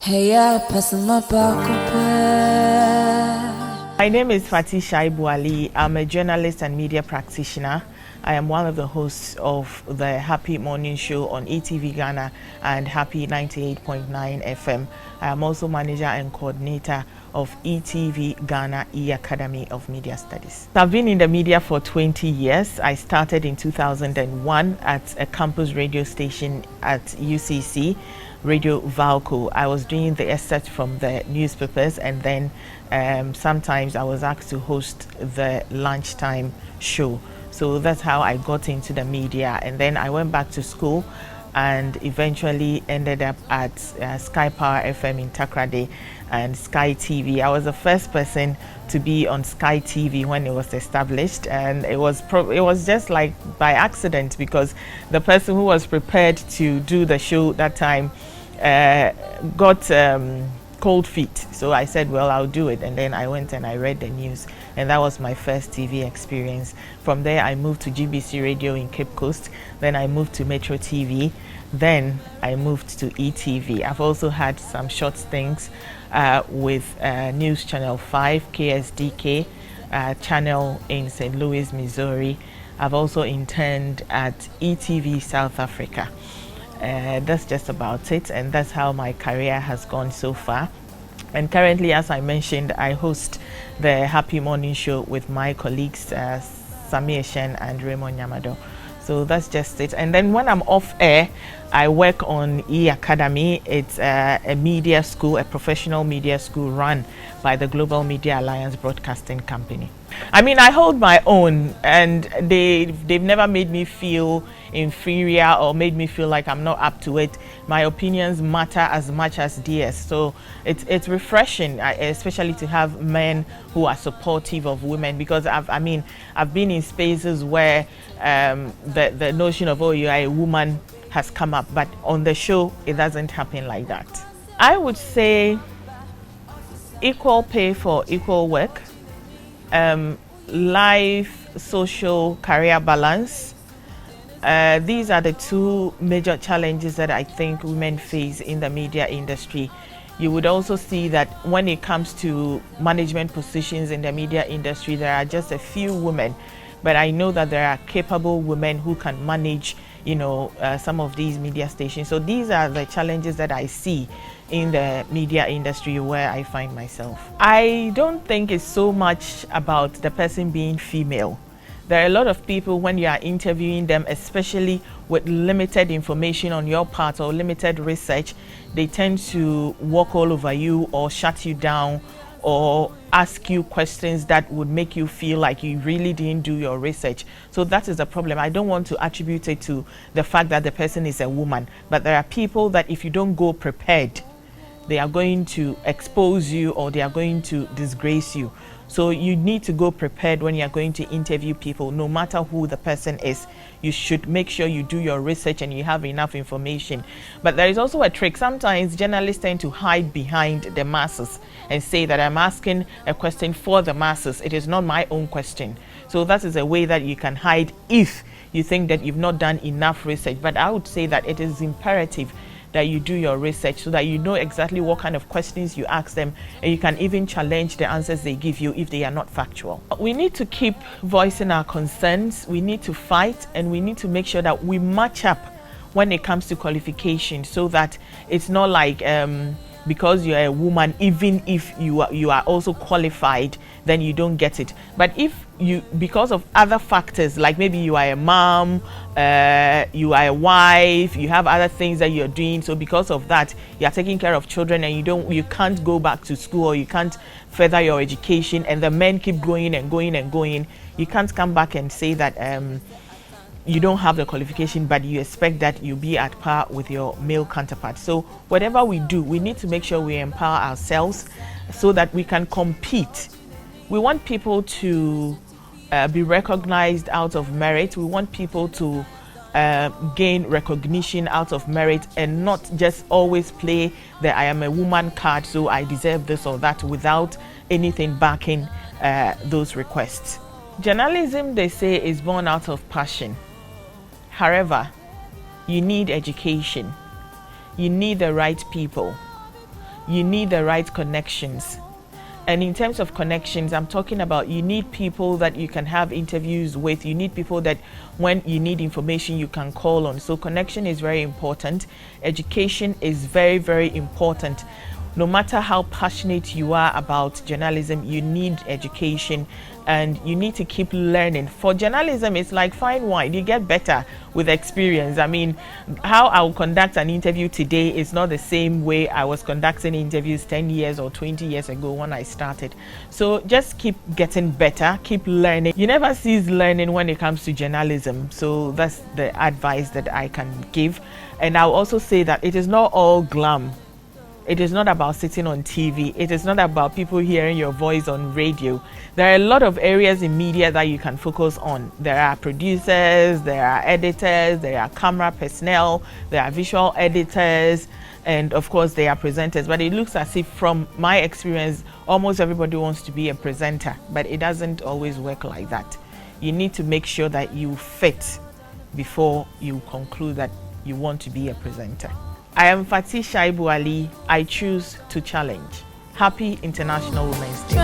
My name is Fati Shaibu-Ali. I'm a journalist and media practitioner. I am one of the hosts of the Happy Morning Show on ETV Ghana and Happy 98.9 FM. I am also manager and coordinator of ETV Ghana E-Academy of Media Studies. I've been in the media for 20 years. I started in 2001 at a campus radio station at UCC, Radio Valco. I was doing the excerpt from the newspapers, and then sometimes I was asked to host the lunchtime show. So that's how I got into the media, and then I went back to school and eventually ended up at Sky Power FM in Takrade and Sky TV. I was the first person to be on Sky TV when it was established, and it was just like by accident, because the person who was prepared to do the show that time got cold feet. So I said, well, I'll do it. And then I went and I read the news, and that was my first TV experience. From there, I moved to GBC Radio in Cape Coast. Then I moved to Metro TV. Then I moved to ETV. I've also had some short stints with News Channel 5, KSDK channel in St. Louis, Missouri. I've also interned at ETV South Africa. That's just about it, and that's how my career has gone so far. And currently, as I mentioned, I host the Happy Morning Show with my colleagues Samir Shen and Raymond Nyamado. So that's just it. And then when I'm off air, I work on E-Academy. It's a media school, a professional media school run by the Global Media Alliance Broadcasting Company. I mean, I hold my own, and they've never made me feel inferior or made me feel like I'm not up to it. My opinions matter as much as theirs. So it's refreshing, especially to have men who are supportive of women, because I've been in spaces where the notion of, oh, you are a woman has come up, but on the show it doesn't happen like that. I would say equal pay for equal work, life, social, career balance. These are the two major challenges that I think women face in the media industry. You would also see that when it comes to management positions in the media industry, there are just a few women, but I know that there are capable women who can manage, some of these media stations. So these are the challenges that I see in the media industry where I find myself. I don't think it's so much about the person being female. There are a lot of people, when you are interviewing them, especially with limited information on your part or limited research, they tend to walk all over you or shut you down or ask you questions that would make you feel like you really didn't do your research. So that is the problem. I don't want to attribute it to the fact that the person is a woman, but there are people that if you don't go prepared, they are going to expose you or they are going to disgrace you. So you need to go prepared when you are going to interview people, no matter who the person is. You should make sure you do your research and you have enough information. But there is also a trick. Sometimes journalists tend to hide behind the masses and say that I'm asking a question for the masses. It is not my own question. So that is a way that you can hide if you think that you've not done enough research. But I would say that it is imperative that you do your research so that you know exactly what kind of questions you ask them, and you can even challenge the answers they give you if they are not factual. We need to keep voicing our concerns, we need to fight, and we need to make sure that we match up when it comes to qualification, so that it's not like because you're a woman, even if you are also qualified, then you don't get it. But if you, because of other factors, like maybe you are a mom, you are a wife, you have other things that you're doing, so because of that you are taking care of children and you can't go back to school or you can't further your education, and the men keep going and going and going, you can't come back and say that you don't have the qualification, but you expect that you be at par with your male counterpart. So whatever we do, we need to make sure we empower ourselves so that we can compete. We want people to be recognized out of merit. We want people to gain recognition out of merit, and not just always play the I am a woman card, so I deserve this or that, without anything backing those requests. Journalism, they say, is born out of passion. However, you need education, you need the right people, you need the right connections. And in terms of connections, I'm talking about you need people that you can have interviews with. You need people that when you need information, you can call on. So connection is very important. Education is very, very important. No matter how passionate you are about journalism, you need education and you need to keep learning. For journalism, it's like fine wine. You get better with experience. I mean, how I'll conduct an interview today is not the same way I was conducting interviews 10 years or 20 years ago when I started. So just keep getting better, keep learning. You never cease learning when it comes to journalism. So that's the advice that I can give. And I'll also say that it is not all glam. It is not about sitting on TV. It is not about people hearing your voice on radio. There are a lot of areas in media that you can focus on. There are producers, there are editors, there are camera personnel, there are visual editors, and of course there are presenters. But it looks as if, from my experience, almost everybody wants to be a presenter, but it doesn't always work like that. You need to make sure that you fit before you conclude that you want to be a presenter. I am Fati Shaibu-Ali. I choose to challenge. Happy International Women's Day.